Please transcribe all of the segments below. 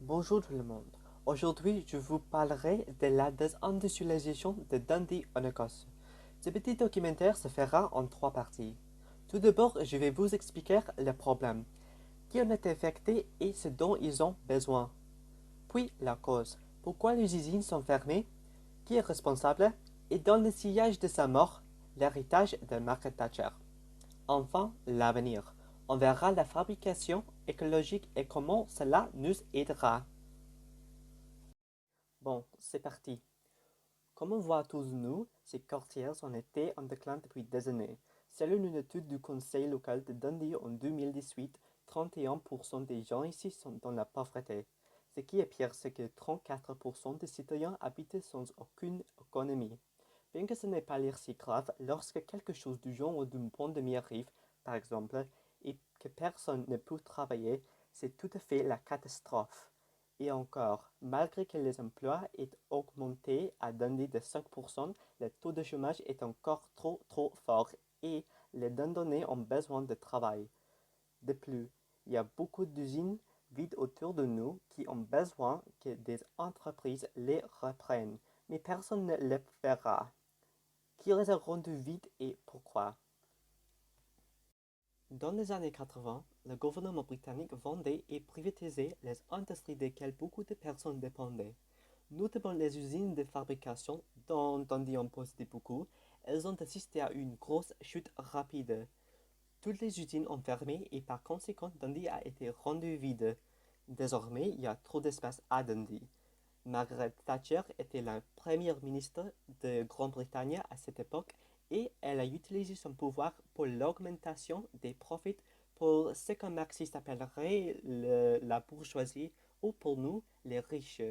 Bonjour tout le monde. Aujourd'hui, je vous parlerai de la désindustrialisation de Dundee en Écosse. Ce petit documentaire se fera en trois parties. Tout d'abord, je vais vous expliquer le problème, qui en est affecté et ce dont ils ont besoin. Puis la cause, pourquoi les usines sont fermées, qui est responsable, et dans le sillage de sa mort, l'héritage de Margaret Thatcher. Enfin, l'avenir. On verra la fabrication écologique et comment cela nous aidera. Bon, c'est parti. Comme on voit tous nous, ces quartiers ont été en déclin depuis des années. Selon une étude du conseil local de Dundee en 2018, 31% des gens ici sont dans la pauvreté. Ce qui est pire, c'est que 34% des citoyens habitent sans aucune économie. Bien que ce n'est pas l'air si grave, lorsque quelque chose du genre d'une pandémie arrive, par exemple, et que personne ne peut travailler, c'est tout à fait la catastrophe. Et encore, malgré que les emplois aient augmenté à Dundee de 5%, le taux de chômage est encore trop fort et les Dundonnais ont besoin de travail. De plus, il y a beaucoup d'usines vides autour de nous qui ont besoin que des entreprises les reprennent, mais personne ne le fera. Qui les a rendus vides et pourquoi? Dans les années 80, le gouvernement britannique vendait et privatisait les industries desquelles beaucoup de personnes dépendaient. Notamment les usines de fabrication dont Dundee en possédait beaucoup, elles ont assisté à une grosse chute rapide. Toutes les usines ont fermé et par conséquent Dundee a été rendu vide. Désormais, il y a trop d'espace à Dundee. Margaret Thatcher était la première ministre de Grande-Bretagne à cette époque et elle a utilisé son pouvoir pour l'augmentation des profits pour ce qu'un marxiste appellerait la bourgeoisie ou pour nous les riches.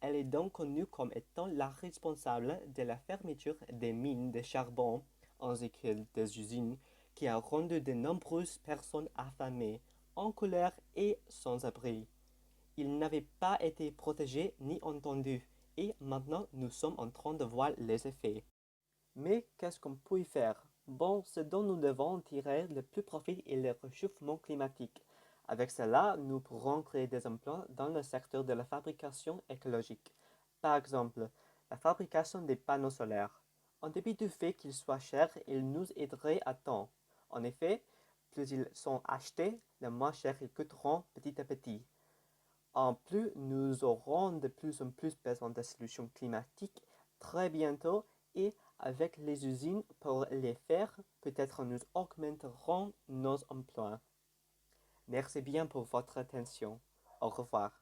Elle est donc connue comme étant la responsable de la fermeture des mines de charbon ainsi que des usines qui a rendu de nombreuses personnes affamées, en colère et sans abri. Ils n'avaient pas été protégés ni entendus, et maintenant nous sommes en train de voir les effets. Mais qu'est-ce qu'on peut y faire? Bon, ce dont nous devons tirer le plus profit est le réchauffement climatique. Avec cela, nous pourrons créer des emplois dans le secteur de la fabrication écologique. Par exemple, la fabrication des panneaux solaires. En dépit du fait qu'ils soient chers, ils nous aideraient à temps. En effet, plus ils sont achetés, le moins cher ils coûteront petit à petit. En plus, nous aurons de plus en plus besoin de solutions climatiques très bientôt et avec les usines pour les faire, peut-être nous augmenterons nos emplois. Merci bien pour votre attention. Au revoir.